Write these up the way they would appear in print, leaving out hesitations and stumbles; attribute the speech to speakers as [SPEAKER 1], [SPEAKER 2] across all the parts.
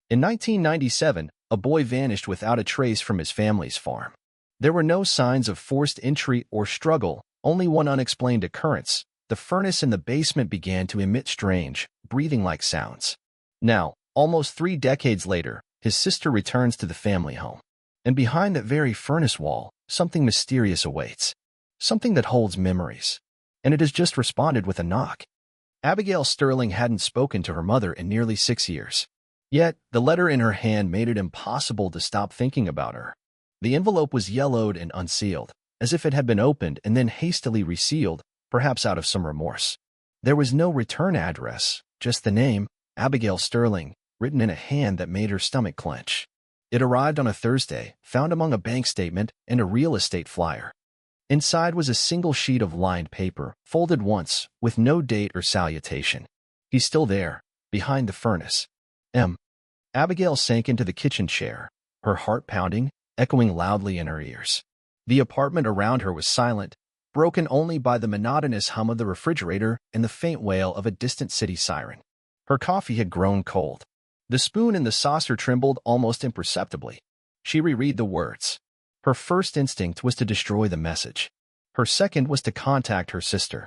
[SPEAKER 1] In 1997, a boy vanished without a trace from his family's farm. There were no signs of forced entry or struggle, only one unexplained occurrence. The furnace in the basement began to emit strange, breathing-like sounds. Now, almost 3 decades later, his sister returns to the family home. And behind that very furnace wall, something mysterious awaits. Something that holds memories. And it has just responded with a knock. Abigail Sterling hadn't spoken to her mother in nearly 6 years. Yet, the letter in her hand made it impossible to stop thinking about her. The envelope was yellowed and unsealed, as if it had been opened and then hastily resealed, perhaps out of some remorse. There was no return address, just the name, Abigail Sterling, written in a hand that made her stomach clench. It arrived on a Thursday, found among a bank statement and a real estate flyer. Inside was a single sheet of lined paper, folded once, with no date or salutation. He's still there, behind the furnace. Abigail sank into the kitchen chair, her heart pounding, echoing loudly in her ears. The apartment around her was silent, broken only by the monotonous hum of the refrigerator and the faint wail of a distant city siren. Her coffee had grown cold. The spoon in the saucer trembled almost imperceptibly. She reread the words. Her first instinct was to destroy the message. Her second was to contact her sister.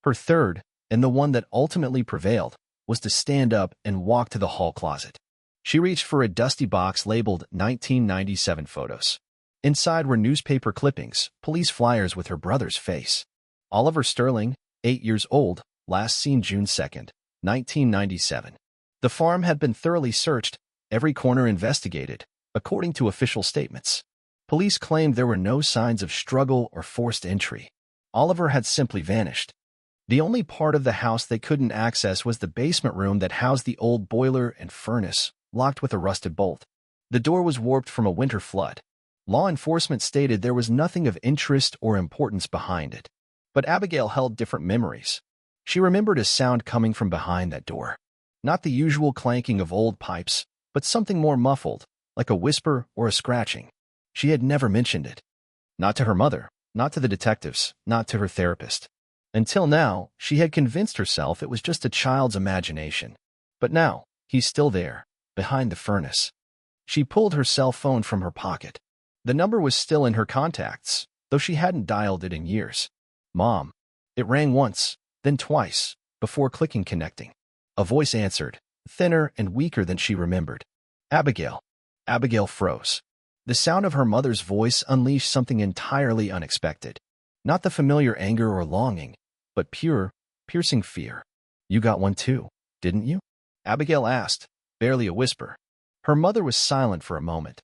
[SPEAKER 1] Her third, and the one that ultimately prevailed, was to stand up and walk to the hall closet. She reached for a dusty box labeled 1997 photos. Inside were newspaper clippings, police flyers with her brother's face. Oliver Sterling, 8 years old, last seen June 2nd, 1997. The farm had been thoroughly searched, every corner investigated, according to official statements. Police claimed there were no signs of struggle or forced entry. Oliver had simply vanished. The only part of the house they couldn't access was the basement room that housed the old boiler and furnace, locked with a rusted bolt. The door was warped from a winter flood. Law enforcement stated there was nothing of interest or importance behind it. But Abigail held different memories. She remembered a sound coming from behind that door. Not the usual clanking of old pipes, but something more muffled, like a whisper or a scratching. She had never mentioned it. Not to her mother, not to the detectives, not to her therapist. Until now, she had convinced herself it was just a child's imagination. But now, he's still there, behind the furnace. She pulled her cell phone from her pocket. The number was still in her contacts, though she hadn't dialed it in years. Mom. It rang once, then twice, before clicking connecting. A voice answered, thinner and weaker than she remembered. Abigail. Abigail froze. The sound of her mother's voice unleashed something entirely unexpected. Not the familiar anger or longing, but pure, piercing fear. You got one too, didn't you? Abigail asked, barely a whisper. Her mother was silent for a moment.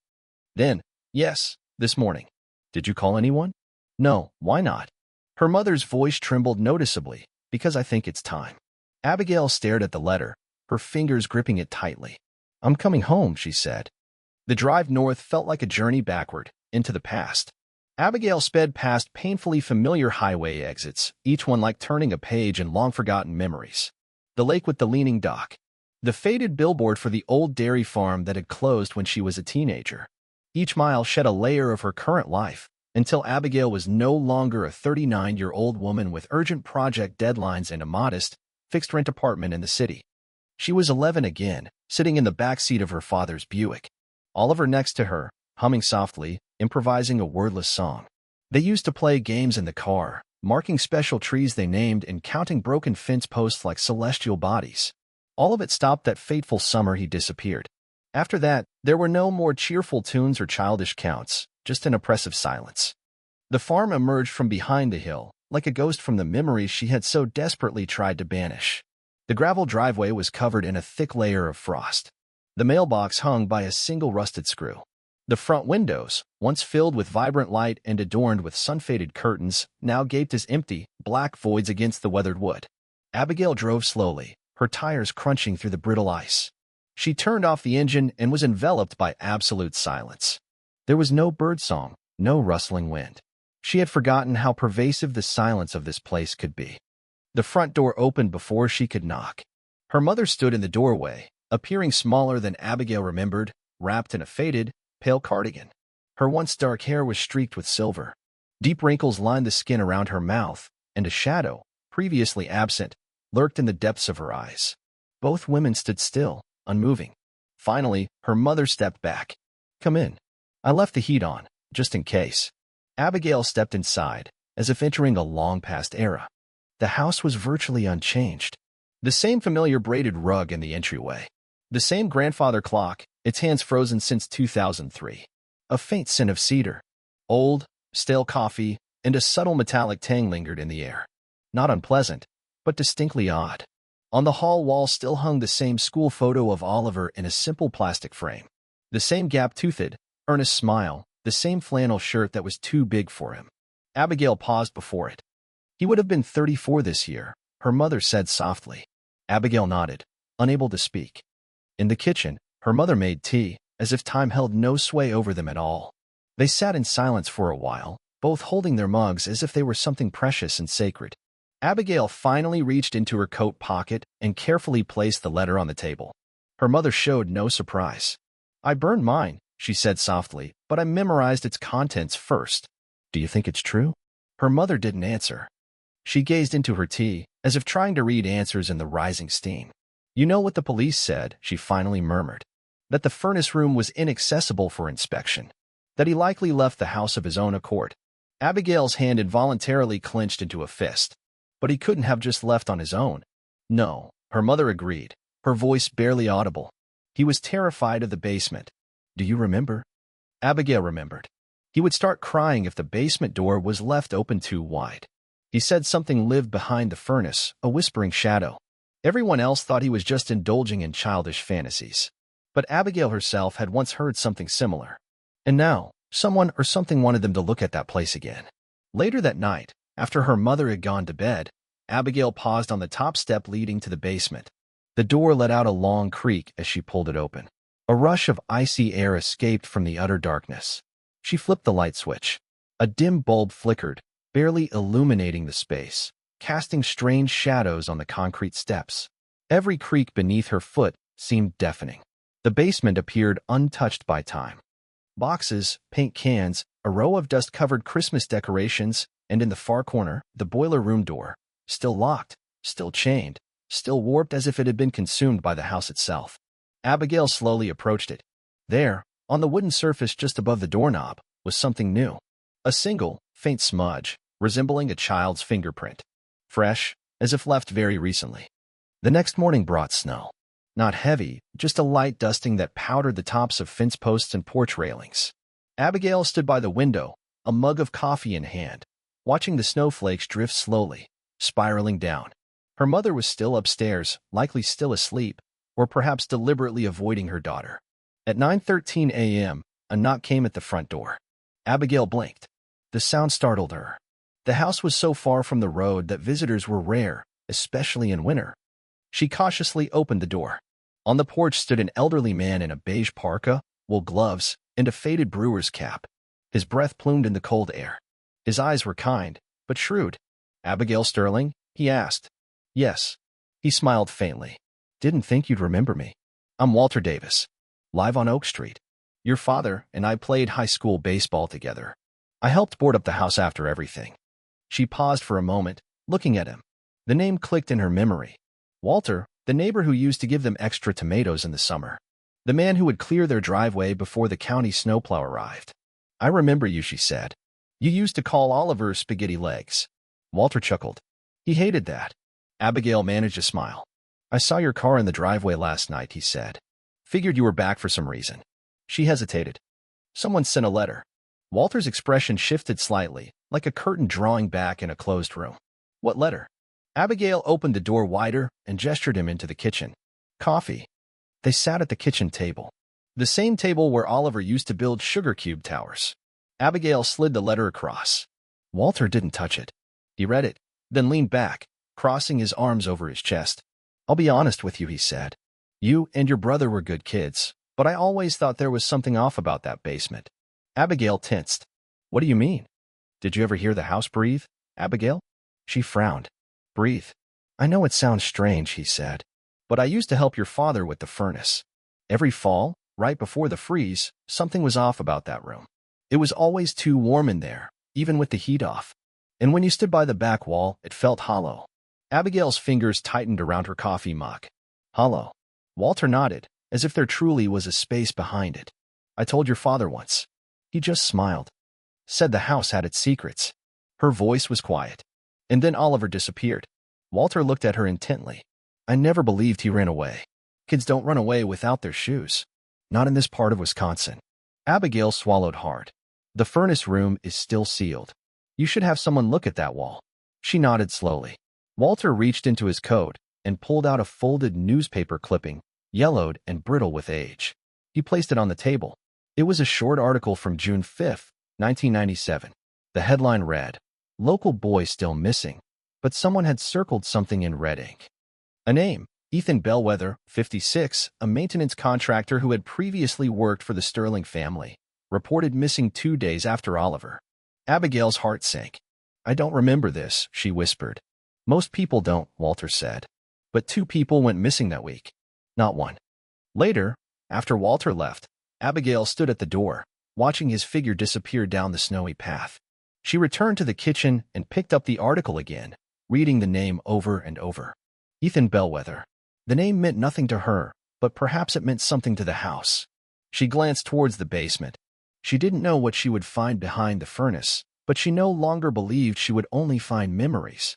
[SPEAKER 1] Then, yes, this morning. Did you call anyone? No, why not? Her mother's voice trembled noticeably, because I think it's time. Abigail stared at the letter, her fingers gripping it tightly. I'm coming home, she said. The drive north felt like a journey backward, into the past. Abigail sped past painfully familiar highway exits, each one like turning a page in long-forgotten memories. The lake with the leaning dock. The faded billboard for the old dairy farm that had closed when she was a teenager. Each mile shed a layer of her current life, until Abigail was no longer a 39-year-old woman with urgent project deadlines and a modest, fixed-rent apartment in the city. She was 11 again, sitting in the back seat of her father's Buick. Oliver next to her, humming softly, improvising a wordless song. They used to play games in the car, marking special trees they named and counting broken fence posts like celestial bodies. All of it stopped that fateful summer he disappeared. After that, there were no more cheerful tunes or childish counts, just an oppressive silence. The farm emerged from behind the hill, like a ghost from the memories she had so desperately tried to banish. The gravel driveway was covered in a thick layer of frost. The mailbox hung by a single rusted screw. The front windows, once filled with vibrant light and adorned with sun-faded curtains, now gaped as empty, black voids against the weathered wood. Abigail drove slowly, her tires crunching through the brittle ice. She turned off the engine and was enveloped by absolute silence. There was no birdsong, no rustling wind. She had forgotten how pervasive the silence of this place could be. The front door opened before she could knock. Her mother stood in the doorway, appearing smaller than Abigail remembered, wrapped in a faded, pale cardigan. Her once dark hair was streaked with silver. Deep wrinkles lined the skin around her mouth, and a shadow, previously absent, lurked in the depths of her eyes. Both women stood still, unmoving. Finally, her mother stepped back. "Come in. I left the heat on, just in case." Abigail stepped inside, as if entering a long-past era. The house was virtually unchanged. The same familiar braided rug in the entryway. The same grandfather clock, its hands frozen since 2003. A faint scent of cedar, old, stale coffee, and a subtle metallic tang lingered in the air. Not unpleasant, but distinctly odd. On the hall wall still hung the same school photo of Oliver in a simple plastic frame. The same gap-toothed, earnest smile, the same flannel shirt that was too big for him. Abigail paused before it. "He would have been 34 this year," her mother said softly. Abigail nodded, unable to speak. In the kitchen, her mother made tea, as if time held no sway over them at all. They sat in silence for a while, both holding their mugs as if they were something precious and sacred. Abigail finally reached into her coat pocket and carefully placed the letter on the table. Her mother showed no surprise. "I burned mine," she said softly, "but I memorized its contents first." "Do you think it's true?" Her mother didn't answer. She gazed into her tea, as if trying to read answers in the rising steam. "You know what the police said," she finally murmured. "That the furnace room was inaccessible for inspection. That he likely left the house of his own accord." Abigail's hand involuntarily clenched into a fist. But he couldn't have just left on his own. "No," her mother agreed, her voice barely audible. "He was terrified of the basement. Do you remember?" Abigail remembered. He would start crying if the basement door was left open too wide. He said something lived behind the furnace, a whispering shadow. Everyone else thought he was just indulging in childish fantasies. But Abigail herself had once heard something similar. And now, someone or something wanted them to look at that place again. Later that night, after her mother had gone to bed, Abigail paused on the top step leading to the basement. The door let out a long creak as she pulled it open. A rush of icy air escaped from the utter darkness. She flipped the light switch. A dim bulb flickered, barely illuminating the space, casting strange shadows on the concrete steps. Every creak beneath her foot seemed deafening. The basement appeared untouched by time. Boxes, paint cans, a row of dust-covered Christmas decorations, and in the far corner, the boiler room door, still locked, still chained, still warped as if it had been consumed by the house itself. Abigail slowly approached it. There, on the wooden surface just above the doorknob, was something new. A single, faint smudge, resembling a child's fingerprint. Fresh, as if left very recently. The next morning brought snow. Not heavy, just a light dusting that powdered the tops of fence posts and porch railings. Abigail stood by the window, a mug of coffee in hand, watching the snowflakes drift slowly, spiraling down. Her mother was still upstairs, likely still asleep, or perhaps deliberately avoiding her daughter. At 9:13 a.m., a knock came at the front door. Abigail blinked. The sound startled her. The house was so far from the road that visitors were rare, especially in winter. She cautiously opened the door. On the porch stood an elderly man in a beige parka, wool gloves, and a faded brewer's cap. His breath plumed in the cold air. His eyes were kind, but shrewd. "Abigail Sterling?" he asked. "Yes." He smiled faintly. "Didn't think you'd remember me. I'm Walter Davis. Live on Oak Street. Your father and I played high school baseball together. I helped board up the house after everything." She paused for a moment, looking at him. The name clicked in her memory. Walter, the neighbor who used to give them extra tomatoes in the summer. The man who would clear their driveway before the county snowplow arrived. "I remember you," she said. "You used to call Oliver Spaghetti Legs." Walter chuckled. He hated that. Abigail managed a smile. "I saw your car in the driveway last night," he said. "Figured you were back for some reason." She hesitated. "Someone sent a letter." Walter's expression shifted slightly, like a curtain drawing back in a closed room. "What letter?" Abigail opened the door wider and gestured him into the kitchen. "Coffee." They sat at the kitchen table. The same table where Oliver used to build sugar cube towers. Abigail slid the letter across. Walter didn't touch it. He read it, then leaned back, crossing his arms over his chest. "I'll be honest with you," he said. "You and your brother were good kids, but I always thought there was something off about that basement." Abigail tensed. "What do you mean? Did you ever hear the house breathe, Abigail?" She frowned. "Breathe. I know it sounds strange," he said, "but I used to help your father with the furnace. Every fall, right before the freeze, something was off about that room. It was always too warm in there, even with the heat off. And when you stood by the back wall, it felt hollow." Abigail's fingers tightened around her coffee mug. "Hollow." Walter nodded, as if there truly was a space behind it. I told your father once. He just smiled. Said the house had its secrets. Her voice was quiet. And then Oliver disappeared. Walter looked at her intently. I never believed he ran away. Kids don't run away without their shoes. Not in this part of Wisconsin. Abigail swallowed hard. The furnace room is still sealed. You should have someone look at that wall. She nodded slowly. Walter reached into his coat and pulled out a folded newspaper clipping, yellowed and brittle with age. He placed it on the table. It was a short article from June 5, 1997. The headline read, "Local boy still missing," but someone had circled something in red ink. A name, Ethan Bellwether, 56, a maintenance contractor who had previously worked for the Sterling family, reported missing 2 days after Oliver. Abigail's heart sank. I don't remember this, she whispered. Most people don't, Walter said. But 2 people went missing that week. Not one. Later, after Walter left, Abigail stood at the door, watching his figure disappear down the snowy path. She returned to the kitchen and picked up the article again, reading the name over and over. Ethan Bellwether. The name meant nothing to her, but perhaps it meant something to the house. She glanced towards the basement. She didn't know what she would find behind the furnace, but she no longer believed she would only find memories.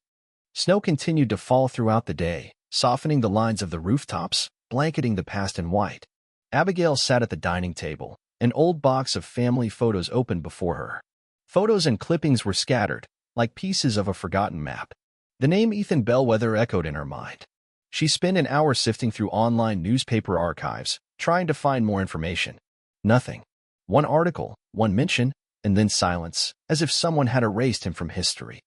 [SPEAKER 1] Snow continued to fall throughout the day, softening the lines of the rooftops, blanketing the past in white. Abigail sat at the dining table, an old box of family photos open before her. Photos and clippings were scattered, like pieces of a forgotten map. The name Ethan Bellwether echoed in her mind. She spent an hour sifting through online newspaper archives, trying to find more information. Nothing. One article, one mention, and then silence, as if someone had erased him from history.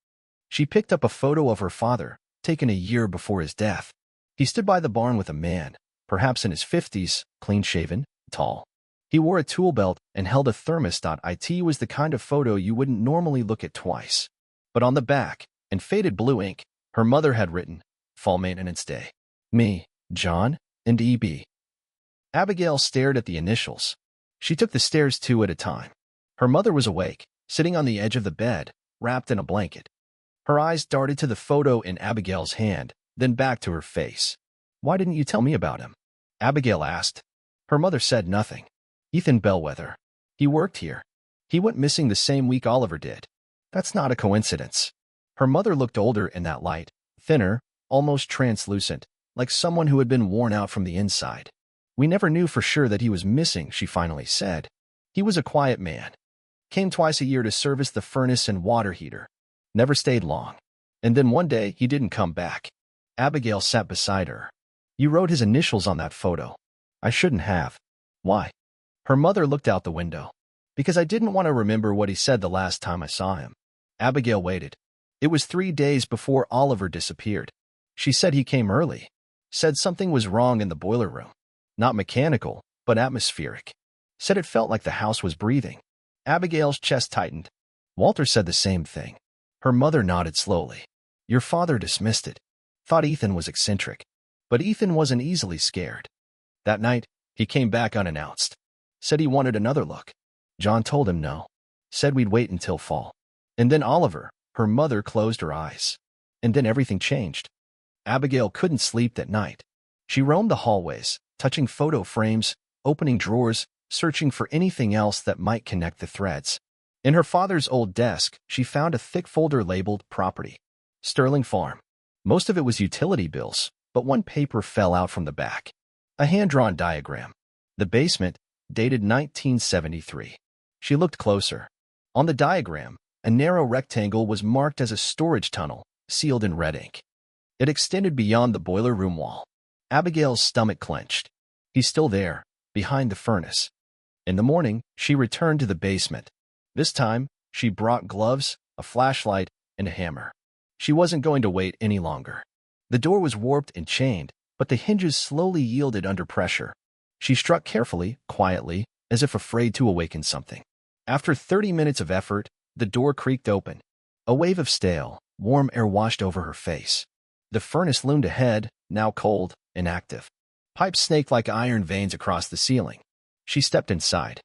[SPEAKER 1] She picked up a photo of her father, taken a year before his death. He stood by the barn with a man, perhaps in his 50s, clean-shaven, tall. He wore a tool belt and held a thermos. It was the kind of photo you wouldn't normally look at twice. But on the back, in faded blue ink, her mother had written, Fall Maintenance Day. Me, John, and E.B. Abigail stared at the initials. She took the stairs 2 at a time. Her mother was awake, sitting on the edge of the bed, wrapped in a blanket. Her eyes darted to the photo in Abigail's hand, then back to her face. Why didn't you tell me about him? Abigail asked. Her mother said nothing. Ethan Bellwether. He worked here. He went missing the same week Oliver did. That's not a coincidence. Her mother looked older in that light, thinner, almost translucent, like someone who had been worn out from the inside. We never knew for sure that he was missing, she finally said. He was a quiet man. Came twice a year to service the furnace and water heater. Never stayed long. And then one day, he didn't come back. Abigail sat beside her. You wrote his initials on that photo. I shouldn't have. Why? Her mother looked out the window. Because I didn't want to remember what he said the last time I saw him. Abigail waited. It was 3 days before Oliver disappeared. She said he came early. Said something was wrong in the boiler room. Not mechanical, but atmospheric. Said it felt like the house was breathing. Abigail's chest tightened. Walter said the same thing. Her mother nodded slowly. Your father dismissed it. Thought Ethan was eccentric. But Ethan wasn't easily scared. That night, he came back unannounced. Said he wanted another look. John told him no. Said we'd wait until fall. And then Oliver, her mother, closed her eyes. And then everything changed. Abigail couldn't sleep that night. She roamed the hallways, touching photo frames, opening drawers, searching for anything else that might connect the threads. In her father's old desk, she found a thick folder labeled Property. Sterling Farm. Most of it was utility bills, but one paper fell out from the back. A hand-drawn diagram. The basement, dated 1973. She looked closer. On the diagram, a narrow rectangle was marked as a storage tunnel, sealed in red ink. It extended beyond the boiler room wall. Abigail's stomach clenched. He's still there, behind the furnace. In the morning, she returned to the basement. This time, she brought gloves, a flashlight, and a hammer. She wasn't going to wait any longer. The door was warped and chained, but the hinges slowly yielded under pressure. She struck carefully, quietly, as if afraid to awaken something. After 30 minutes of effort, the door creaked open. A wave of stale, warm air washed over her face. The furnace loomed ahead, now cold, inactive. Pipes snaked like iron veins across the ceiling. She stepped inside.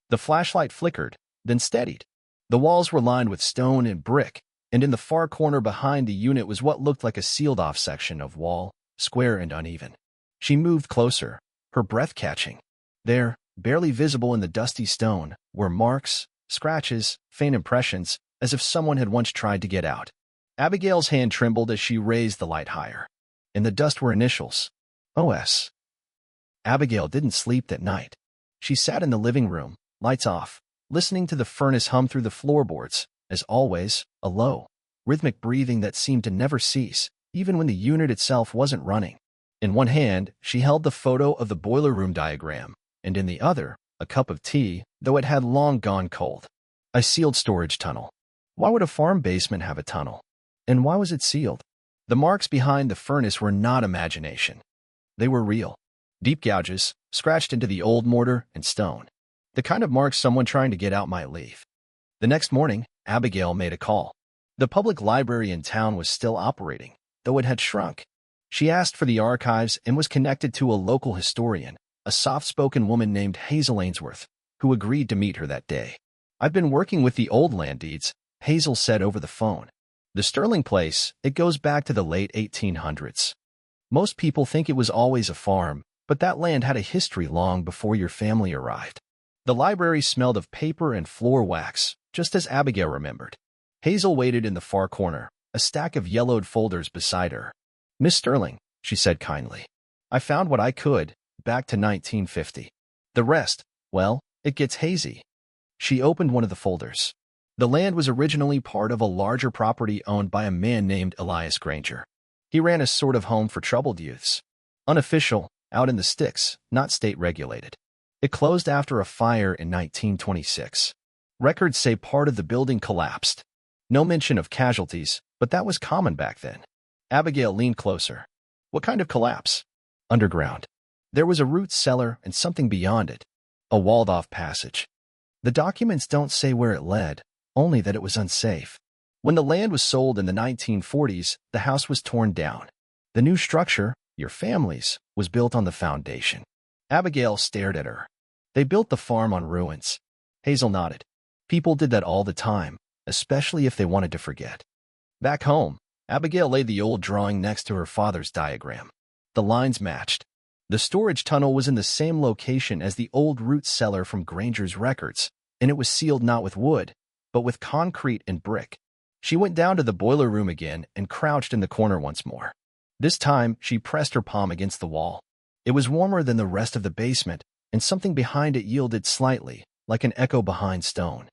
[SPEAKER 1] The flashlight flickered, then steadied. The walls were lined with stone and brick, and in the far corner behind the unit was what looked like a sealed-off section of wall, square and uneven. She moved closer, her breath catching. There, barely visible in the dusty stone, were marks, scratches, faint impressions, as if someone had once tried to get out. Abigail's hand trembled as she raised the light higher. In the dust were initials. OS. Abigail didn't sleep that night. She sat in the living room, lights off, listening to the furnace hum through the floorboards, as always, a low, rhythmic breathing that seemed to never cease, even when the unit itself wasn't running. In one hand, she held the photo of the boiler room diagram, and in the other, a cup of tea, though it had long gone cold. A sealed storage tunnel. Why would a farm basement have a tunnel? And why was it sealed? The marks behind the furnace were not imagination. They were real. Deep gouges, scratched into the old mortar and stone. The kind of marks someone trying to get out might leave. The next morning, Abigail made a call. The public library in town was still operating, though it had shrunk. She asked for the archives and was connected to a local historian, a soft-spoken woman named Hazel Ainsworth, who agreed to meet her that day. "I've been working with the old land deeds," Hazel said over the phone. "The Sterling place, it goes back to the late 1800s. Most people think it was always a farm, but that land had a history long before your family arrived." The library smelled of paper and floor wax, just as Abigail remembered. Hazel waited in the far corner, a stack of yellowed folders beside her. "Miss Sterling," she said kindly, "I found what I could, back to 1950. The rest, well, it gets hazy." She opened one of the folders. The land was originally part of a larger property owned by a man named Elias Granger. He ran a sort of home for troubled youths. Unofficial, out in the sticks, not state-regulated. It closed after a fire in 1926. Records say part of the building collapsed. No mention of casualties, but that was common back then. Abigail leaned closer. "What kind of collapse?" "Underground. There was a root cellar and something beyond it. A walled-off passage. The documents don't say where it led, only that it was unsafe. When the land was sold in the 1940s, the house was torn down. The new structure, your family's, was built on the foundation." Abigail stared at her. "They built the farm on ruins." Hazel nodded. "People did that all the time, especially if they wanted to forget." Back home, Abigail laid the old drawing next to her father's diagram. The lines matched. The storage tunnel was in the same location as the old root cellar from Granger's records, and it was sealed not with wood, but with concrete and brick. She went down to the boiler room again and crouched in the corner once more. This time, she pressed her palm against the wall. It was warmer than the rest of the basement, and something behind it yielded slightly, like an echo behind stone.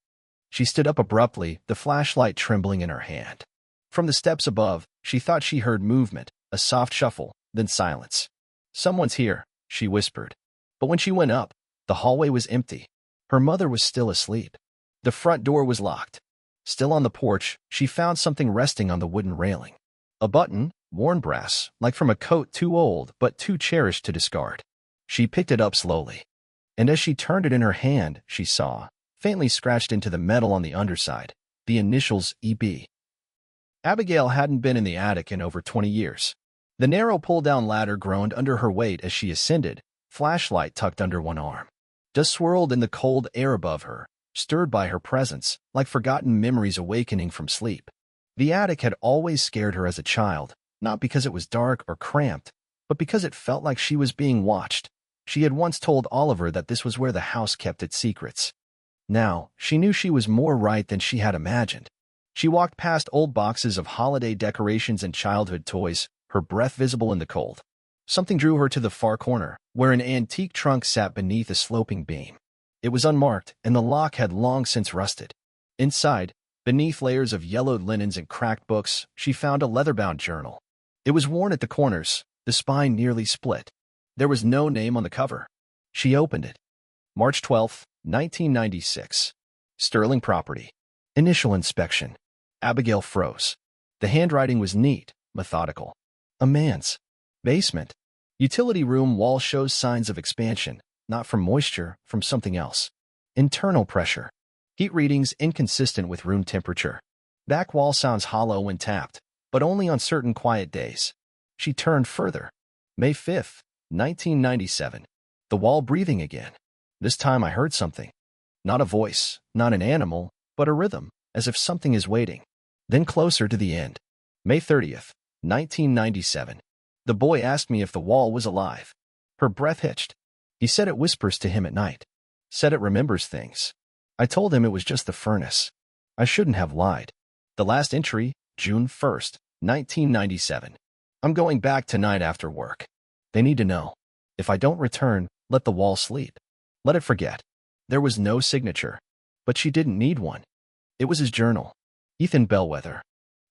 [SPEAKER 1] She stood up abruptly, the flashlight trembling in her hand. From the steps above, she thought she heard movement, a soft shuffle, then silence. "Someone's here," she whispered. But when she went up, the hallway was empty. Her mother was still asleep. The front door was locked. Still on the porch, she found something resting on the wooden railing. A button, worn brass, like from a coat too old but too cherished to discard. She picked it up slowly. And as she turned it in her hand, she saw, faintly scratched into the metal on the underside, the initials EB. Abigail hadn't been in the attic in over 20 years. The narrow pull-down ladder groaned under her weight as she ascended, flashlight tucked under one arm. Dust swirled in the cold air above her, stirred by her presence, like forgotten memories awakening from sleep. The attic had always scared her as a child, not because it was dark or cramped, but because it felt like she was being watched. She had once told Oliver that this was where the house kept its secrets. Now, she knew she was more right than she had imagined. She walked past old boxes of holiday decorations and childhood toys, her breath visible in the cold. Something drew her to the far corner, where an antique trunk sat beneath a sloping beam. It was unmarked, and the lock had long since rusted. Inside, beneath layers of yellowed linens and cracked books, she found a leather-bound journal. It was worn at the corners, the spine nearly split. There was no name on the cover. She opened it. March 12, 1996. Sterling Property. Initial inspection. Abigail froze. The handwriting was neat, methodical. A man's. Basement. Utility room wall shows signs of expansion, not from moisture, from something else. Internal pressure. Heat readings inconsistent with room temperature. Back wall sounds hollow when tapped, but only on certain quiet days. She turned further. May 5, 1997. The wall breathing again. This time I heard something. Not a voice, not an animal, but a rhythm, as if something is waiting. Then closer to the end. May 30th, 1997. The boy asked me if the wall was alive. Her breath hitched. He said it whispers to him at night. Said it remembers things. I told him it was just the furnace. I shouldn't have lied. The last entry, June 1st, 1997. I'm going back tonight after work. They need to know. If I don't return, let the wall sleep. Let it forget. There was no signature. But she didn't need one. It was his journal. Ethan Bellwether.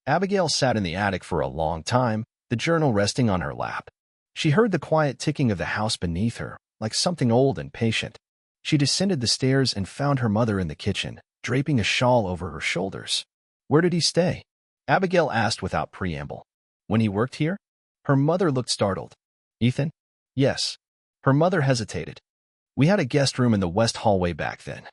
[SPEAKER 1] Abigail sat in the attic for a long time, the journal resting on her lap. She heard the quiet ticking of the house beneath her, like something old and patient. She descended the stairs and found her mother in the kitchen, draping a shawl over her shoulders. Where did he stay? Abigail asked without preamble. When he worked here? Her mother looked startled. Ethan? Yes. Her mother hesitated. We had a guest room in the west hallway back then.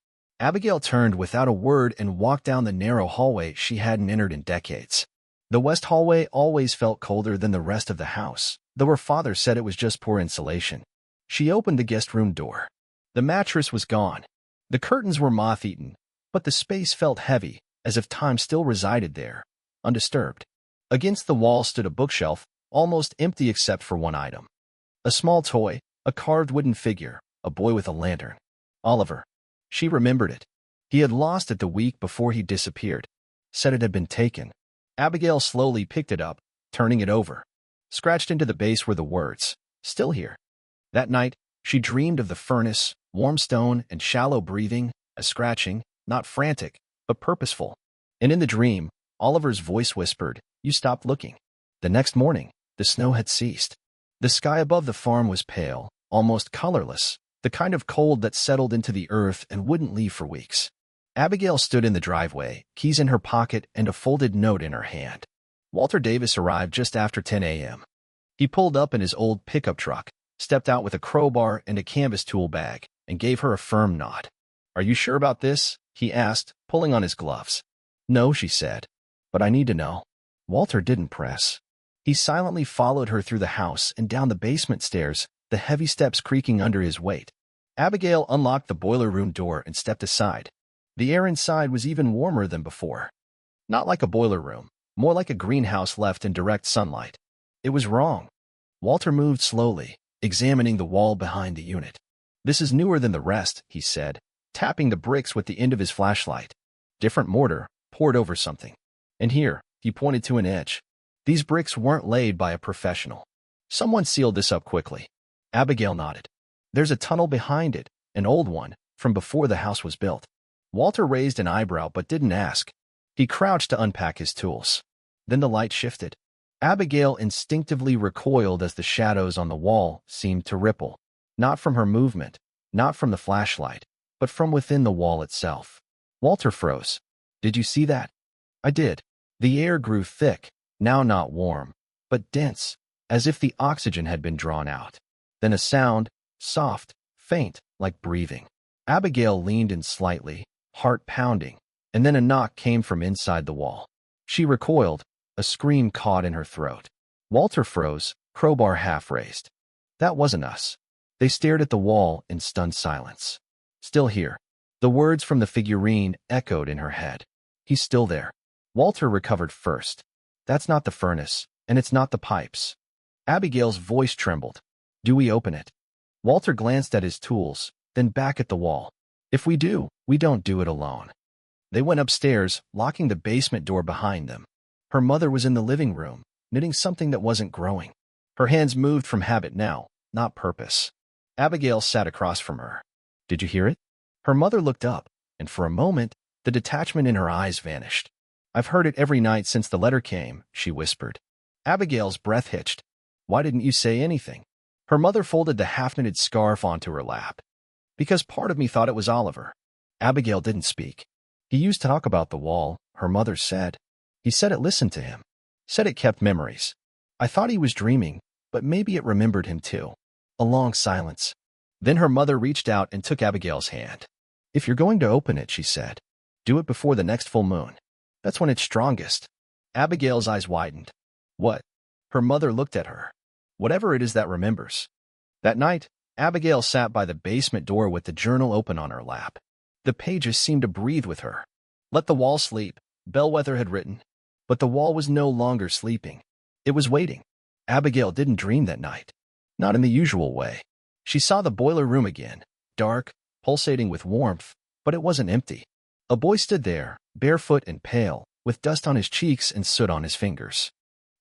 [SPEAKER 1] Abigail turned without a word and walked down the narrow hallway she hadn't entered in decades. The west hallway always felt colder than the rest of the house, though her father said it was just poor insulation. She opened the guest room door. The mattress was gone. The curtains were moth-eaten, but the space felt heavy, as if time still resided there, undisturbed. Against the wall stood a bookshelf, almost empty except for one item. A small toy, a carved wooden figure, a boy with a lantern. Oliver. She remembered it. He had lost it the week before he disappeared. Said it had been taken. Abigail slowly picked it up, turning it over. Scratched into the base were the words, "Still here." That night, she dreamed of the furnace, warm stone, and shallow breathing, a scratching, not frantic, but purposeful. And in the dream, Oliver's voice whispered, "You stopped looking." The next morning, the snow had ceased. The sky above the farm was pale, almost colorless, the kind of cold that settled into the earth and wouldn't leave for weeks. Abigail stood in the driveway, keys in her pocket and a folded note in her hand. Walter Davis arrived just after 10 a.m. He pulled up in his old pickup truck, stepped out with a crowbar and a canvas tool bag, and gave her a firm nod. "Are you sure about this?" he asked, pulling on his gloves. "No," she said. "But I need to know." Walter didn't press. He silently followed her through the house and down the basement stairs, the heavy steps creaking under his weight. Abigail unlocked the boiler room door and stepped aside. The air inside was even warmer than before. Not like a boiler room, more like a greenhouse left in direct sunlight. It was wrong. Walter moved slowly, examining the wall behind the unit. "This is newer than the rest," he said, tapping the bricks with the end of his flashlight. "Different mortar, poured over something. And here," he pointed to an edge. "These bricks weren't laid by a professional. Someone sealed this up quickly." Abigail nodded. "There's a tunnel behind it, an old one, from before the house was built." Walter raised an eyebrow but didn't ask. He crouched to unpack his tools. Then the light shifted. Abigail instinctively recoiled as the shadows on the wall seemed to ripple. Not from her movement, not from the flashlight, but from within the wall itself. Walter froze. "Did you see that?" "I did." The air grew thick, now not warm, but dense, as if the oxygen had been drawn out. Then a sound, soft, faint, like breathing. Abigail leaned in slightly, heart pounding, and then a knock came from inside the wall. She recoiled, a scream caught in her throat. Walter froze, crowbar half raised. That wasn't us. They stared at the wall in stunned silence. "Still here." The words from the figurine echoed in her head. "He's still there." Walter recovered first. "That's not the furnace, and it's not the pipes." Abigail's voice trembled. "Do we open it?" Walter glanced at his tools, then back at the wall. "If we do, we don't do it alone." They went upstairs, locking the basement door behind them. Her mother was in the living room, knitting something that wasn't growing. Her hands moved from habit now, not purpose. Abigail sat across from her. "Did you hear it?" Her mother looked up, and for a moment, the detachment in her eyes vanished. "I've heard it every night since the letter came," she whispered. Abigail's breath hitched. "Why didn't you say anything?" Her mother folded the half-knitted scarf onto her lap. "Because part of me thought it was Oliver." Abigail didn't speak. "He used to talk about the wall," her mother said. "He said it listened to him. Said it kept memories. I thought he was dreaming, but maybe it remembered him too." A long silence. Then her mother reached out and took Abigail's hand. "If you're going to open it," she said, "do it before the next full moon. That's when it's strongest." Abigail's eyes widened. "What?" Her mother looked at her. "Whatever it is that remembers." That night, Abigail sat by the basement door with the journal open on her lap. The pages seemed to breathe with her. "Let the wall sleep," Bellwether had written. But the wall was no longer sleeping. It was waiting. Abigail didn't dream that night. Not in the usual way. She saw the boiler room again, dark, pulsating with warmth, but it wasn't empty. A boy stood there, barefoot and pale, with dust on his cheeks and soot on his fingers.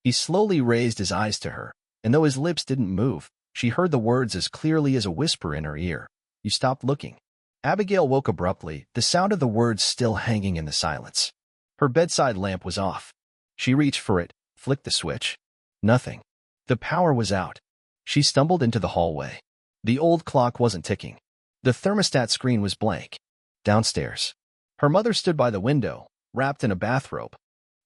[SPEAKER 1] He slowly raised his eyes to her, and though his lips didn't move, she heard the words as clearly as a whisper in her ear. "You stopped looking." Abigail woke abruptly, the sound of the words still hanging in the silence. Her bedside lamp was off. She reached for it, flicked the switch. Nothing. The power was out. She stumbled into the hallway. The old clock wasn't ticking. The thermostat screen was blank. Downstairs. Her mother stood by the window, wrapped in a bathrobe.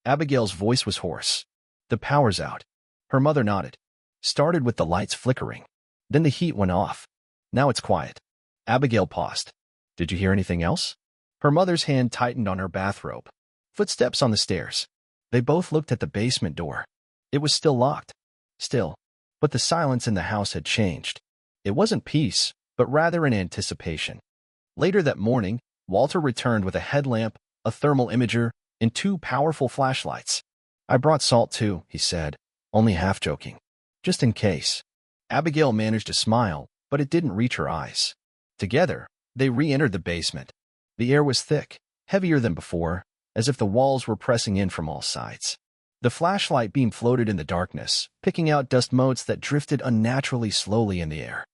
[SPEAKER 1] Abigail's voice was hoarse. "The power's out." Her mother nodded. "Started with the lights flickering. Then the heat went off. Now it's quiet." Abigail paused. "Did you hear anything else?" Her mother's hand tightened on her bathrobe. Footsteps on the stairs. They both looked at the basement door. It was still locked. Still. But the silence in the house had changed. It wasn't peace, but rather an anticipation. Later that morning, Walter returned with a headlamp, a thermal imager, and 2 powerful flashlights. "I brought salt too," he said, only half joking. "Just in case." Abigail managed to smile, but it didn't reach her eyes. Together, they re-entered the basement. The air was thick, heavier than before, as if the walls were pressing in from all sides. The flashlight beam floated in the darkness, picking out dust motes that drifted unnaturally slowly in the air.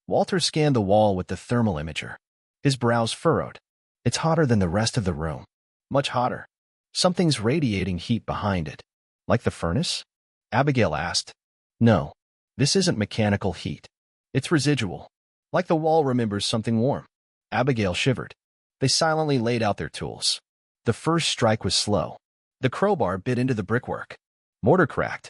[SPEAKER 1] Walter scanned the wall with the thermal imager. His brows furrowed. "It's hotter than the rest of the room. Much hotter. Something's radiating heat behind it." "Like the furnace?" Abigail asked. "No. This isn't mechanical heat. It's residual. Like the wall remembers something warm." Abigail shivered. They silently laid out their tools. The first strike was slow. The crowbar bit into the brickwork. Mortar cracked.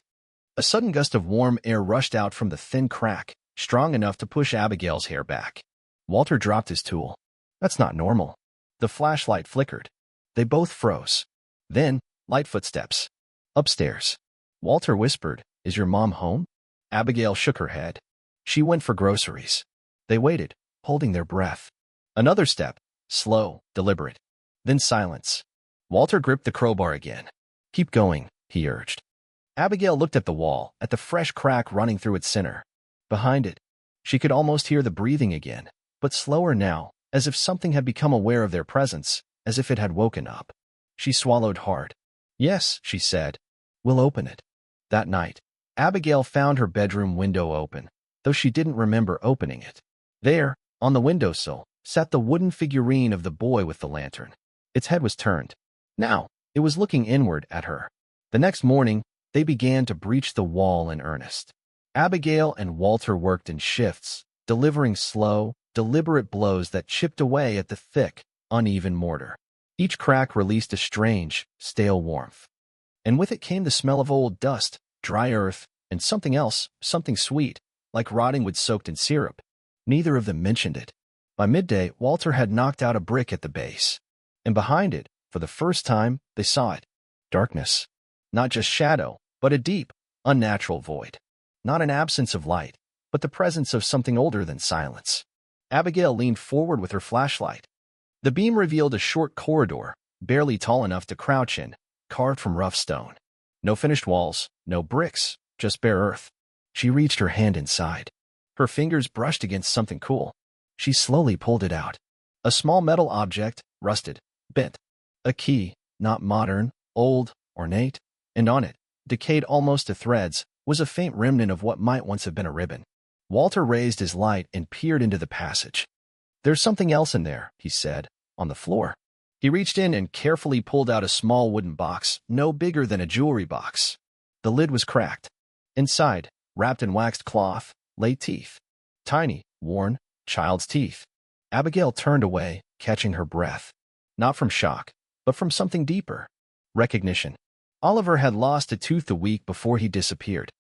[SPEAKER 1] A sudden gust of warm air rushed out from the thin crack, strong enough to push Abigail's hair back. Walter dropped his tool. "That's not normal." The flashlight flickered. They both froze. Then, light footsteps. Upstairs. Walter whispered, "Is your mom home?" Abigail shook her head. "She went for groceries." They waited, holding their breath. Another step, slow, deliberate. Then silence. Walter gripped the crowbar again. "Keep going," he urged. Abigail looked at the wall, at the fresh crack running through its center. Behind it, she could almost hear the breathing again, but slower now, as if something had become aware of their presence, as if it had woken up. She swallowed hard. "Yes," she said. "We'll open it." That night, Abigail found her bedroom window open, though she didn't remember opening it. There, on the windowsill, sat the wooden figurine of the boy with the lantern. Its head was turned. Now, it was looking inward at her. The next morning, they began to breach the wall in earnest. Abigail and Walter worked in shifts, delivering slow, deliberate blows that chipped away at the thick, uneven mortar. Each crack released a strange, stale warmth. And with it came the smell of old dust, dry earth, and something else, something sweet, like rotting wood soaked in syrup. Neither of them mentioned it. By midday, Walter had knocked out a brick at the base. And behind it, for the first time, they saw it. Darkness. Not just shadow, but a deep, unnatural void. Not an absence of light, but the presence of something older than silence. Abigail leaned forward with her flashlight. The beam revealed a short corridor, barely tall enough to crouch in, carved from rough stone. No finished walls, no bricks, just bare earth. She reached her hand inside. Her fingers brushed against something cool. She slowly pulled it out. A small metal object, rusted, bent. A key, not modern, old, ornate, and on it, decayed almost to threads, was a faint remnant of what might once have been a ribbon. Walter raised his light and peered into the passage. "There's something else in there," he said, "on the floor." He reached in and carefully pulled out a small wooden box, no bigger than a jewelry box. The lid was cracked. Inside, wrapped in waxed cloth, lay teeth. Tiny, worn, child's teeth. Abigail turned away, catching her breath. Not from shock, but from something deeper. Recognition. Oliver had lost a tooth a week before he disappeared.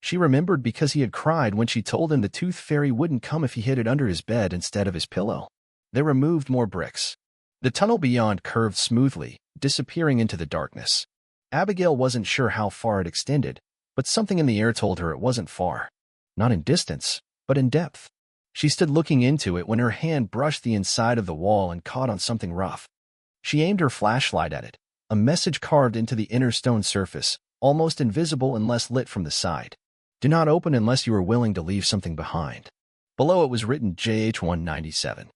[SPEAKER 1] She remembered because he had cried when she told him the tooth fairy wouldn't come if he hid it under his bed instead of his pillow. They removed more bricks. The tunnel beyond curved smoothly, disappearing into the darkness. Abigail wasn't sure how far it extended, but something in the air told her it wasn't far. Not in distance, but in depth. She stood looking into it when her hand brushed the inside of the wall and caught on something rough. She aimed her flashlight at it, a message carved into the inner stone surface, almost invisible unless lit from the side. "Do not open unless you are willing to leave something behind." Below it was written JH197.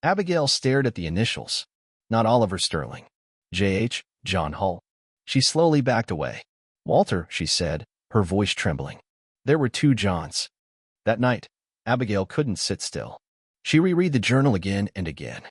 [SPEAKER 1] Abigail stared at the initials. Not Oliver Sterling. JH, John Hull. She slowly backed away. Walter, she said, her voice trembling. There were 2 Johns. That night, Abigail couldn't sit still. She reread the journal again and again.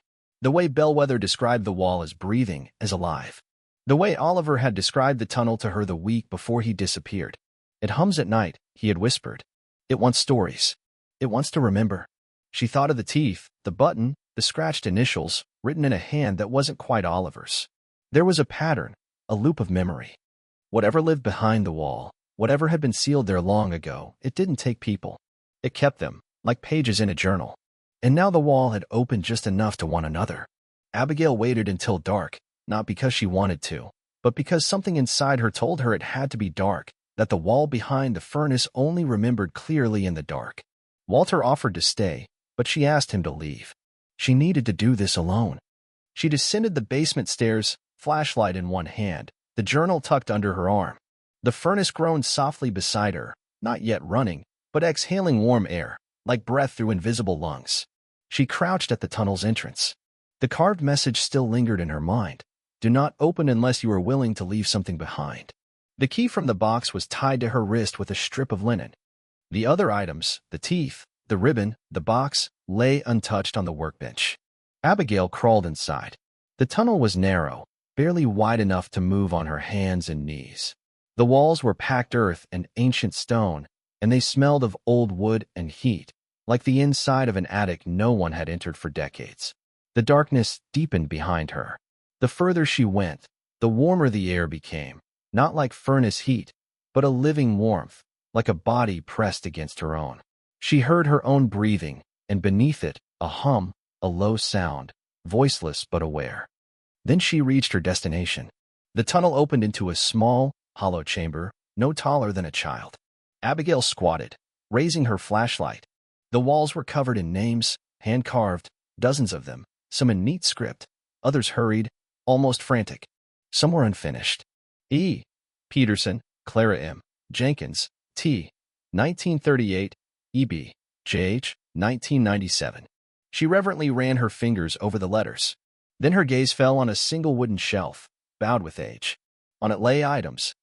[SPEAKER 1] The way Bellwether described the wall as breathing, as alive. The way Oliver had described the tunnel to her the week before he disappeared. It hums at night, he had whispered. It wants stories. It wants to remember. She thought of the teeth, the button, the scratched initials, written in a hand that wasn't quite Oliver's. There was a pattern, a loop of memory. Whatever lived behind the wall, whatever had been sealed there long ago, it didn't take people. It kept them, like pages in a journal. And now the wall had opened just enough to one another. Abigail waited until dark, not because she wanted to, but because something inside her told her it had to be dark, that the wall behind the furnace only remembered clearly in the dark. Walter offered to stay, but she asked him to leave. She needed to do this alone. She descended the basement stairs, flashlight in one hand, the journal tucked under her arm. The furnace groaned softly beside her, not yet running, but exhaling warm air, like breath through invisible lungs. She crouched at the tunnel's entrance. The carved message still lingered in her mind. Do not open unless you are willing to leave something behind. The key from the box was tied to her wrist with a strip of linen. The other items, the teeth, the ribbon, the box, lay untouched on the workbench. Abigail crawled inside. The tunnel was narrow, barely wide enough to move on her hands and knees. The walls were packed earth and ancient stone, and they smelled of old wood and heat, like the inside of an attic no one had entered for decades. The darkness deepened behind her. The further she went, the warmer the air became, not like furnace heat, but a living warmth, like a body pressed against her own. She heard her own breathing, and beneath it, a hum, a low sound, voiceless but aware. Then she reached her destination. The tunnel opened into a small, hollow chamber, no taller than a child. Abigail squatted, raising her flashlight. The walls were covered in names, hand-carved, dozens of them, some in neat script, others hurried, almost frantic. Some were unfinished. E. Peterson, Clara M. Jenkins, T. 1938, E.B. J.H. 1997. She reverently ran her fingers over the letters. Then her gaze fell on a single wooden shelf, bowed with age. On it lay items.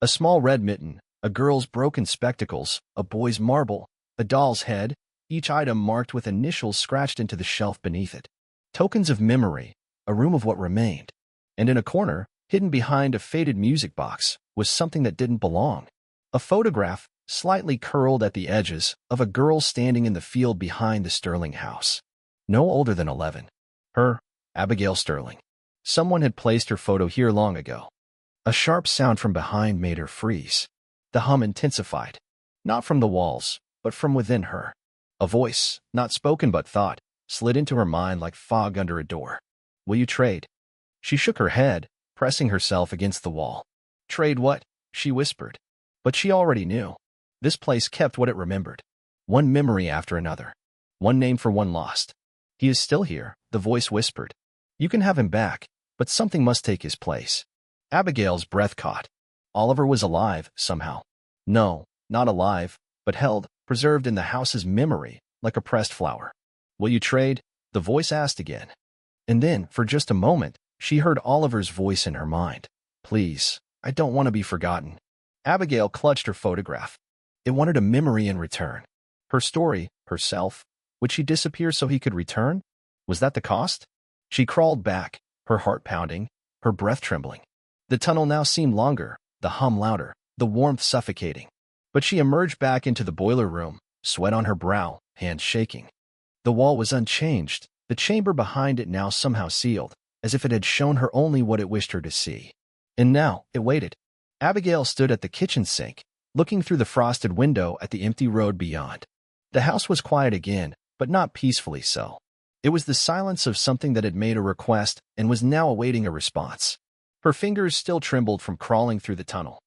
[SPEAKER 1] A small red mitten, a girl's broken spectacles, a boy's marble, a doll's head, each item marked with initials scratched into the shelf beneath it. Tokens of memory, a room of what remained. And in a corner, hidden behind a faded music box, was something that didn't belong. A photograph, slightly curled at the edges, of a girl standing in the field behind the Sterling house. No older than 11. Her, Abigail Sterling. Someone had placed her photo here long ago. A sharp sound from behind made her freeze. The hum intensified, not from the walls, but from within her. A voice, not spoken but thought, slid into her mind like fog under a door. Will you trade? She shook her head, pressing herself against the wall. Trade what? She whispered. But she already knew. This place kept what it remembered. One memory after another. One name for one lost. He is still here, the voice whispered. You can have him back, but something must take his place. Abigail's breath caught. Oliver was alive, somehow. No, not alive, but held, preserved in the house's memory, like a pressed flower. Will you trade? The voice asked again. And then, for just a moment, she heard Oliver's voice in her mind. Please, I don't want to be forgotten. Abigail clutched her photograph. It wanted a memory in return. Her story, herself. Would she disappear so he could return? Was that the cost? She crawled back, her heart pounding, her breath trembling. The tunnel now seemed longer, the hum louder, the warmth suffocating. But she emerged back into the boiler room, sweat on her brow, hands shaking. The wall was unchanged, the chamber behind it now somehow sealed, as if it had shown her only what it wished her to see. And now, it waited. Abigail stood at the kitchen sink, looking through the frosted window at the empty road beyond. The house was quiet again, but not peacefully so. It was the silence of something that had made a request and was now awaiting a response. Her fingers still trembled from crawling through the tunnel.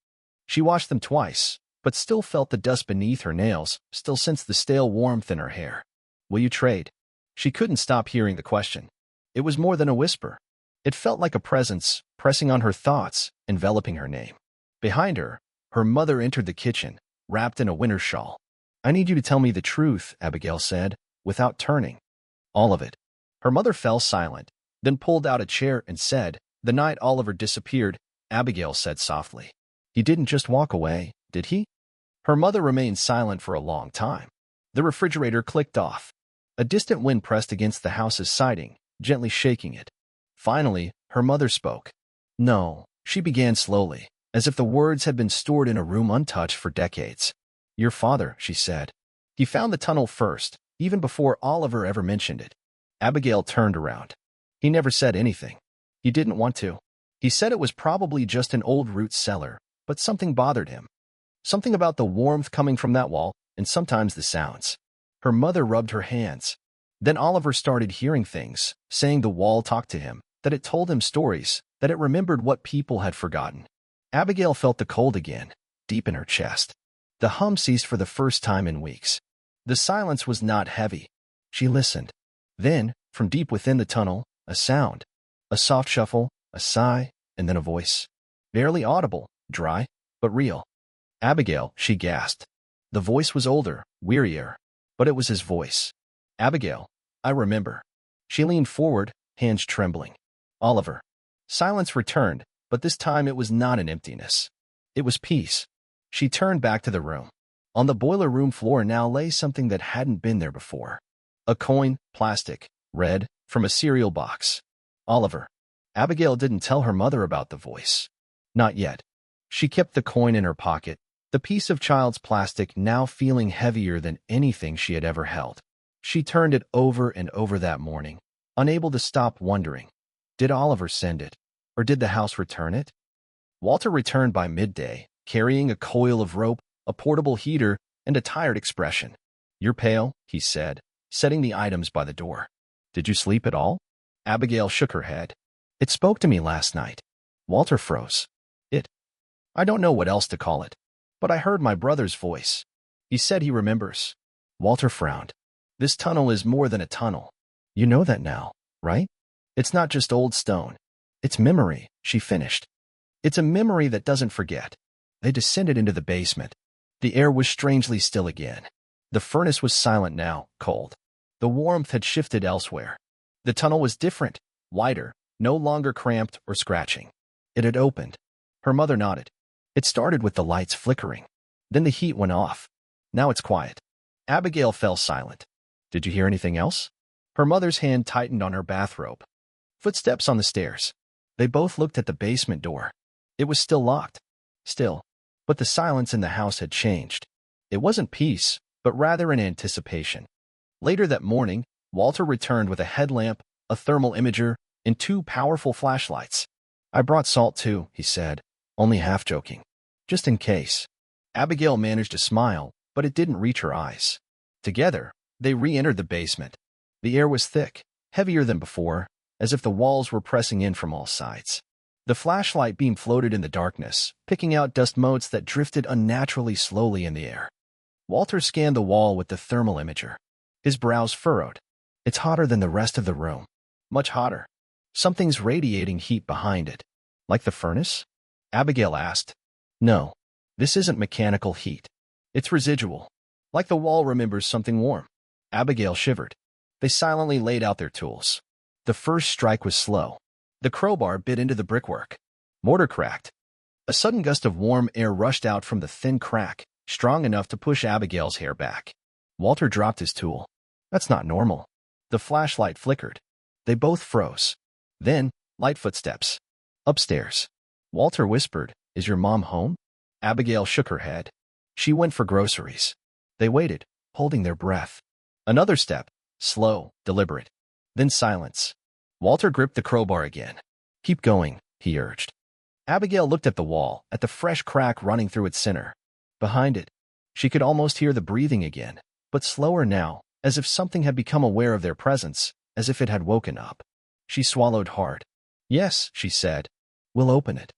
[SPEAKER 1] She washed them twice, but still felt the dust beneath her nails, still sensed the stale warmth in her hair. Will you trade? She couldn't stop hearing the question. It was more than a whisper. It felt like a presence, pressing on her thoughts, enveloping her name. Behind her, her mother entered the kitchen, wrapped in a winter shawl. I need you to tell me the truth, Abigail said, without turning. All of it. Her mother fell silent, then pulled out a chair and said, "The night Oliver disappeared," Abigail said softly. "He didn't just walk away, did he?" Her mother remained silent for a long time. The refrigerator clicked off. A distant wind pressed against the house's siding, gently shaking it. Finally, her mother spoke. "No," she began slowly, as if the words had been stored in a room untouched for decades. "Your father," she said. "He found the tunnel first, even before Oliver ever mentioned it." Abigail turned around. "He never said anything. He didn't want to. He said it was probably just an old root cellar, but something bothered him. Something about the warmth coming from that wall, and sometimes the sounds." Her mother rubbed her hands. "Then Oliver started hearing things, saying the wall talked to him, that it told him stories, that it remembered what people had forgotten." Abigail felt the cold again, deep in her chest. The hum ceased for the first time in weeks. The silence was not heavy. She listened. Then, from deep within the tunnel, a sound. A soft shuffle, a sigh, and then a voice. Barely audible, dry, but real. "Abigail," she gasped. The voice was older, wearier, but it was his voice. "Abigail, I remember." She leaned forward, hands trembling. "Oliver." Silence returned, but this time it was not an emptiness. It was peace. She turned back to the room. On the boiler room floor now lay something that hadn't been there before. A coin, plastic, red, from a cereal box. Oliver. Abigail didn't tell her mother about the voice. Not yet. She kept the coin in her pocket, the piece of child's plastic now feeling heavier than anything she had ever held. She turned it over and over that morning, unable to stop wondering. Did Oliver send it? Or did the house return it? Walter returned by midday, carrying a coil of rope, a portable heater, and a tired expression. "You're pale," he said, setting the items by the door. "Did you sleep at all?" Abigail shook her head. "It spoke to me last night." Walter froze. I don't know what else to call it, but I heard my brother's voice. He said he remembers." Walter frowned. "This tunnel is more than a tunnel. You know that now, right? It's not just old stone. It's memory," she finished. "It's a memory that doesn't forget." They descended into the basement. The air was strangely still again. The furnace was silent now, cold. The warmth had shifted elsewhere. The tunnel was different, wider, no longer cramped or scratching. It had opened. Her mother nodded. "It started with the lights flickering. Then the heat went off. Now it's quiet." Abigail fell silent. "Did you hear anything else?" Her mother's hand tightened on her bathrobe. Footsteps on the stairs. They both looked at the basement door. It was still locked. Still. But the silence in the house had changed. It wasn't peace, but rather an anticipation. Later that morning, Walter returned with a headlamp, a thermal imager, and 2 powerful flashlights. "I brought salt too," he said, only half joking. "Just in case." Abigail managed a smile, but it didn't reach her eyes. Together, they re-entered the basement. The air was thick, heavier than before, as if the walls were pressing in from all sides. The flashlight beam floated in the darkness, picking out dust motes that drifted unnaturally slowly in the air. Walter scanned the wall with the thermal imager. His brows furrowed. "It's hotter than the rest of the room. Much hotter. Something's radiating heat behind it." "Like the furnace?" Abigail asked. "No, this isn't mechanical heat. It's residual. Like the wall remembers something warm." Abigail shivered. They silently laid out their tools. The first strike was slow. The crowbar bit into the brickwork. Mortar cracked. A sudden gust of warm air rushed out from the thin crack, strong enough to push Abigail's hair back. Walter dropped his tool. "That's not normal." The flashlight flickered. They both froze. Then, light footsteps. Upstairs. Walter whispered, "Is your mom home?" Abigail shook her head. "She went for groceries." They waited, holding their breath. Another step, slow, deliberate. Then silence. Walter gripped the crowbar again. "Keep going," he urged. Abigail looked at the wall, at the fresh crack running through its center. Behind it, she could almost hear the breathing again, but slower now, as if something had become aware of their presence, as if it had woken up. She swallowed hard. "Yes," she said. "We'll open it."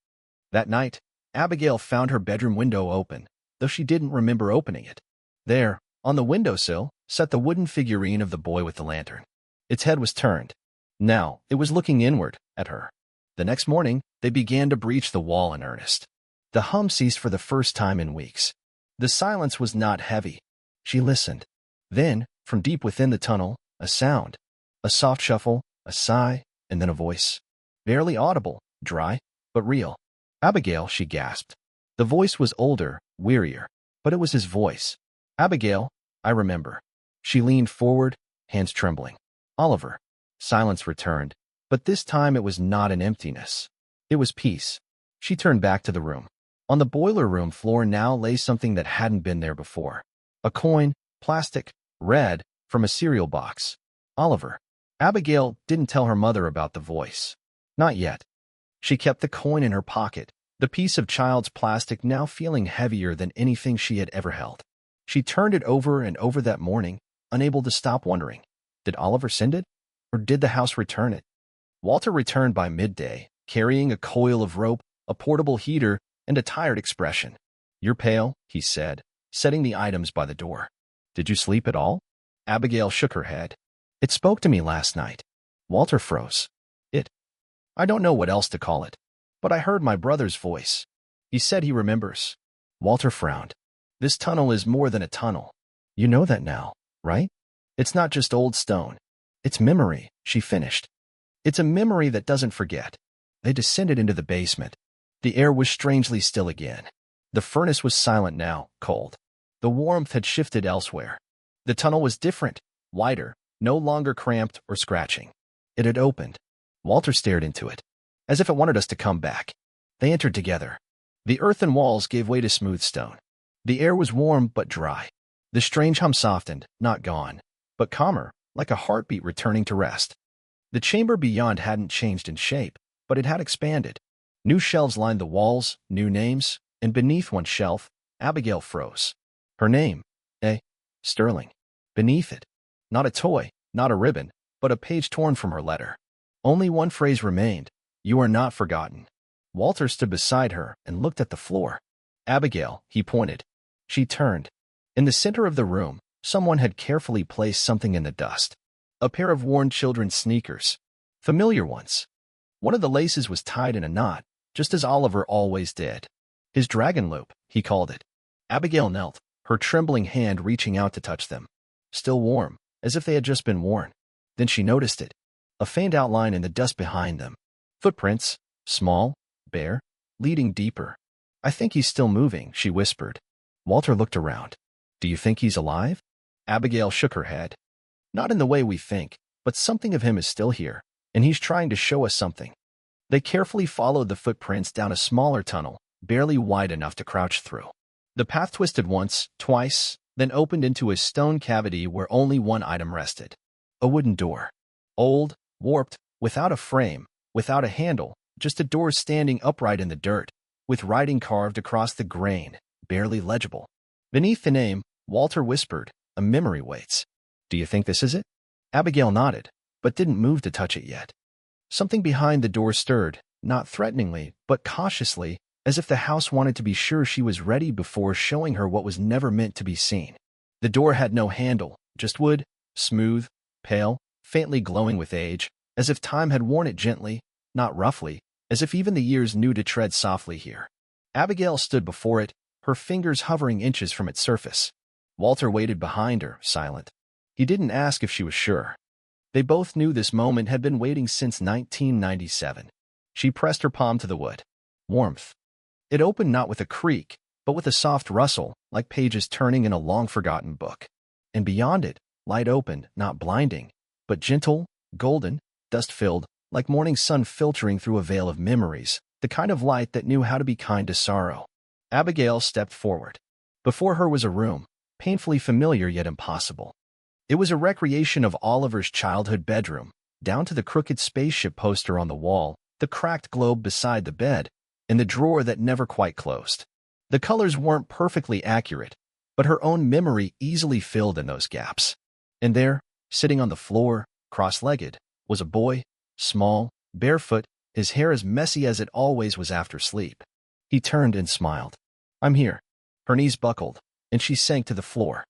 [SPEAKER 1] That night, Abigail found her bedroom window open, though she didn't remember opening it. There, on the windowsill, sat the wooden figurine of the boy with the lantern. Its head was turned. Now, it was looking inward, at her. The next morning, they began to breach the wall in earnest. The hum ceased for the first time in weeks. The silence was not heavy. She listened. Then, From deep within the tunnel, a sound. A soft shuffle, a sigh, and then a voice. Barely audible, dry, but real. "Abigail," she gasped. The voice was older, wearier, but it was his voice. "Abigail, I remember." She leaned forward, hands trembling. "Oliver." Silence returned, but this time it was not an emptiness. It was peace. She turned back to the room. On the boiler room floor now lay something that hadn't been there before. A coin, plastic, red, from a cereal box. Oliver. Abigail didn't tell her mother about the voice. Not yet. She kept the coin in her pocket, the piece of child's plastic now feeling heavier than anything she had ever held. She turned it over and over that morning, unable to stop wondering, did Oliver send it, or did the house return it? Walter returned by midday, carrying a coil of rope, a portable heater, and a tired expression. "You're pale," he said, setting the items by the door. "Did you sleep at all?" Abigail shook her head. "It spoke to me last night." Walter froze. I don't know what else to call it, but I heard my brother's voice. He said he remembers." Walter frowned. "This tunnel is more than a tunnel. You know that now, right? It's not just old stone. It's memory," she finished. "It's a memory that doesn't forget." They descended into the basement. The air was strangely still again. The furnace was silent now, cold. The warmth had shifted elsewhere. The tunnel was different, wider, no longer cramped or scratching. It had opened. Walter stared into it, as if it wanted us to come back. They entered together. The earthen walls gave way to smooth stone. The air was warm but dry. The strange hum softened, not gone, but calmer, like a heartbeat returning to rest. The chamber beyond hadn't changed in shape, but it had expanded. New shelves lined the walls, new names, and beneath one shelf, Abigail froze. Her name, Sterling. Beneath it, not a toy, not a ribbon, but a page torn from her letter. Only one phrase remained, "You are not forgotten." Walter stood beside her and looked at the floor. "Abigail," he pointed. She turned. In the center of the room, someone had carefully placed something in the dust. A pair of worn children's sneakers. Familiar ones. One of the laces was tied in a knot, just as Oliver always did. His dragon loop, he called it. Abigail knelt, her trembling hand reaching out to touch them. Still warm, as if they had just been worn. Then she noticed it. A faint outline in the dust behind them. Footprints, small, bare, leading deeper. "I think he's still moving," she whispered. Walter looked around. "Do you think he's alive?" Abigail shook her head. "Not in the way we think, but something of him is still here, and he's trying to show us something." They carefully followed the footprints down a smaller tunnel, barely wide enough to crouch through. The path twisted once, twice, then opened into a stone cavity where only one item rested. A wooden door. Old, warped, without a frame, without a handle, just a door standing upright in the dirt, with writing carved across the grain, barely legible. Beneath the name, Walter whispered, "A memory waits." "Do you think this is it?" Abigail nodded, but didn't move to touch it yet. Something behind the door stirred, not threateningly, but cautiously, as if the house wanted to be sure she was ready before showing her what was never meant to be seen. The door had no handle, just wood, smooth, pale, faintly glowing with age, as if time had worn it gently, not roughly, as if even the years knew to tread softly here. Abigail stood before it, her fingers hovering inches from its surface. Walter waited behind her, silent. He didn't ask if she was sure. They both knew this moment had been waiting since 1997. She pressed her palm to the wood. Warmth. It opened not with a creak, but with a soft rustle, like pages turning in a long-forgotten book. And beyond it, light opened, not blinding, but gentle, golden, dust-filled, like morning sun filtering through a veil of memories, the kind of light that knew how to be kind to sorrow. Abigail stepped forward. Before her was a room, painfully familiar yet impossible. It was a recreation of Oliver's childhood bedroom, down to the crooked spaceship poster on the wall, the cracked globe beside the bed, and the drawer that never quite closed. The colors weren't perfectly accurate, but her own memory easily filled in those gaps. And there, sitting on the floor, cross-legged, was a boy, small, barefoot, his hair as messy as it always was after sleep. He turned and smiled. "I'm here." Her knees buckled, and she sank to the floor.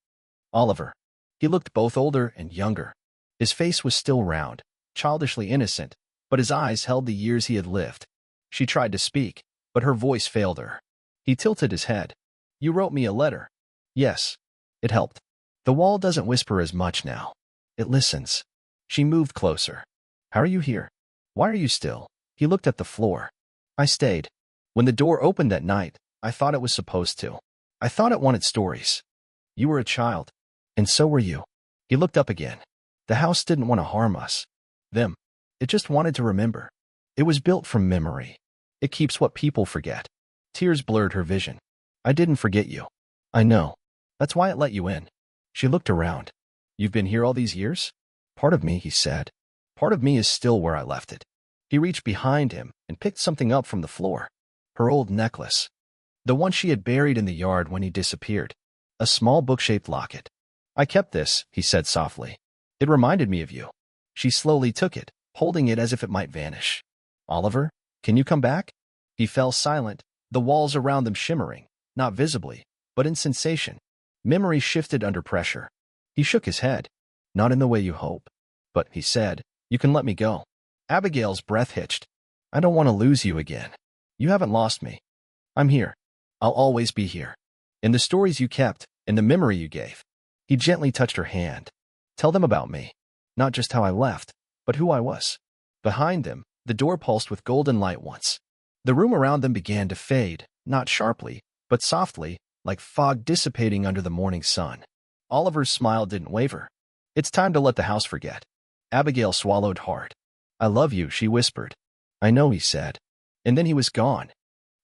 [SPEAKER 1] Oliver. He looked both older and younger. His face was still round, childishly innocent, but his eyes held the years he had lived. She tried to speak, but her voice failed her. He tilted his head. "You wrote me a letter." "Yes." It helped. The wall doesn't whisper as much now. It listens. She moved closer. How are you here? Why are you still? He looked at the floor. I stayed. When the door opened that night, I thought it was supposed to. I thought it wanted stories. You were a child. And so were you. He looked up again. The house didn't want to harm us. Them. It just wanted to remember. It was built from memory. It keeps what people forget. Tears blurred her vision. I didn't forget you. I know. That's why it let you in. She looked around. You've been here all these years? Part of me, he said. Part of me is still where I left it. He reached behind him and picked something up from the floor. Her old necklace. The one she had buried in the yard when he disappeared. A small book-shaped locket. I kept this, he said softly. It reminded me of you. She slowly took it, holding it as if it might vanish. Oliver, can you come back? He fell silent, the walls around them shimmering, not visibly, but in sensation. Memory shifted under pressure. He shook his head. Not in the way you hope. But, he said, you can let me go. Abigail's breath hitched. I don't want to lose you again. You haven't lost me. I'm here. I'll always be here. In the stories you kept, in the memory you gave. He gently touched her hand. Tell them about me. Not just how I left, but who I was. Behind them, the door pulsed with golden light once. The room around them began to fade, not sharply, but softly, like fog dissipating under the morning sun. Oliver's smile didn't waver. It's time to let the house forget. Abigail swallowed hard. I love you, she whispered. I know, he said. And then he was gone.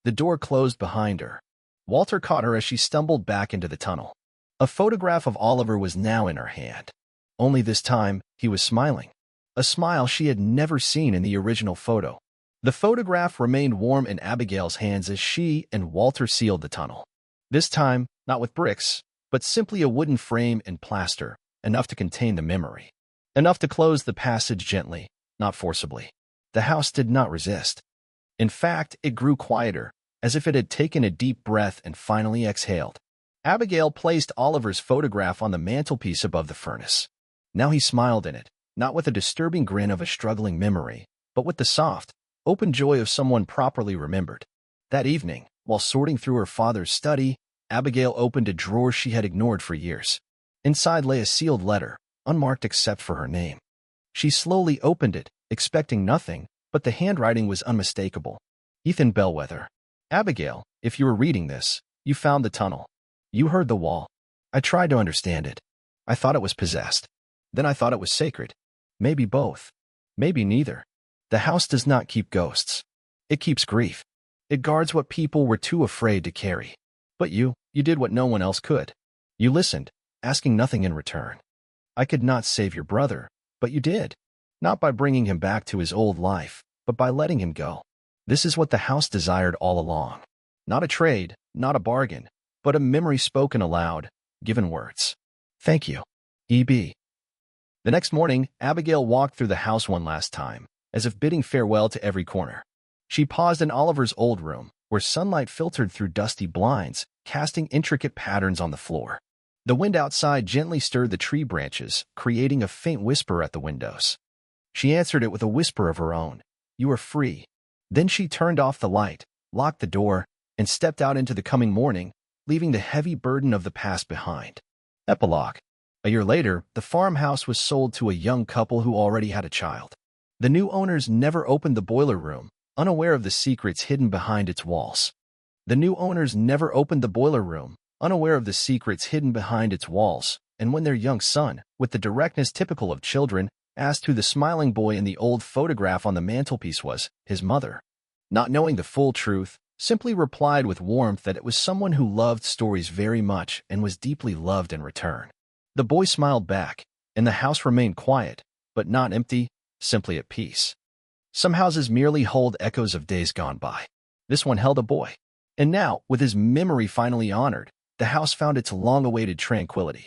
[SPEAKER 1] The door closed behind her. Walter caught her as she stumbled back into the tunnel. A photograph of Oliver was now in her hand. Only this time, he was smiling. A smile she had never seen in the original photo. The photograph remained warm in Abigail's hands as she and Walter sealed the tunnel. This time, not with bricks, but simply a wooden frame and plaster, enough to contain the memory. Enough to close the passage gently, not forcibly. The house did not resist. In fact, it grew quieter, as if it had taken a deep breath and finally exhaled. Abigail placed Oliver's photograph on the mantelpiece above the furnace. Now he smiled in it, not with a disturbing grin of a struggling memory, but with the soft, open joy of someone properly remembered. That evening, while sorting through her father's study, Abigail opened a drawer she had ignored for years. Inside lay a sealed letter, unmarked except for her name. She slowly opened it, expecting nothing, but the handwriting was unmistakable. Ethan Bellwether. Abigail, if you were reading this, you found the tunnel. You heard the wall. I tried to understand it. I thought it was possessed. Then I thought it was sacred. Maybe both. Maybe neither. The house does not keep ghosts. It keeps grief. It guards what people were too afraid to carry. But you did what no one else could. You listened, asking nothing in return. I could not save your brother, but you did. Not by bringing him back to his old life, but by letting him go. This is what the house desired all along. Not a trade, not a bargain, but a memory spoken aloud, given words. Thank you. E.B. The next morning, Abigail walked through the house one last time, as if bidding farewell to every corner. She paused in Oliver's old room, where sunlight filtered through dusty blinds, casting intricate patterns on the floor. The wind outside gently stirred the tree branches, creating a faint whisper at the windows. She answered it with a whisper of her own. You are free. Then she turned off the light, locked the door, and stepped out into the coming morning, leaving the heavy burden of the past behind. Epilogue. A year later, the farmhouse was sold to a young couple who already had a child. The new owners never opened the boiler room, unaware of the secrets hidden behind its walls. The new owners never opened the boiler room, unaware of the secrets hidden behind its walls, and when their young son, with the directness typical of children, asked who the smiling boy in the old photograph on the mantelpiece was, his mother, not knowing the full truth, simply replied with warmth that it was someone who loved stories very much and was deeply loved in return. The boy smiled back, and the house remained quiet, but not empty, simply at peace. Some houses merely hold echoes of days gone by. This one held a boy. And now, with his memory finally honored, the house found its long-awaited tranquility.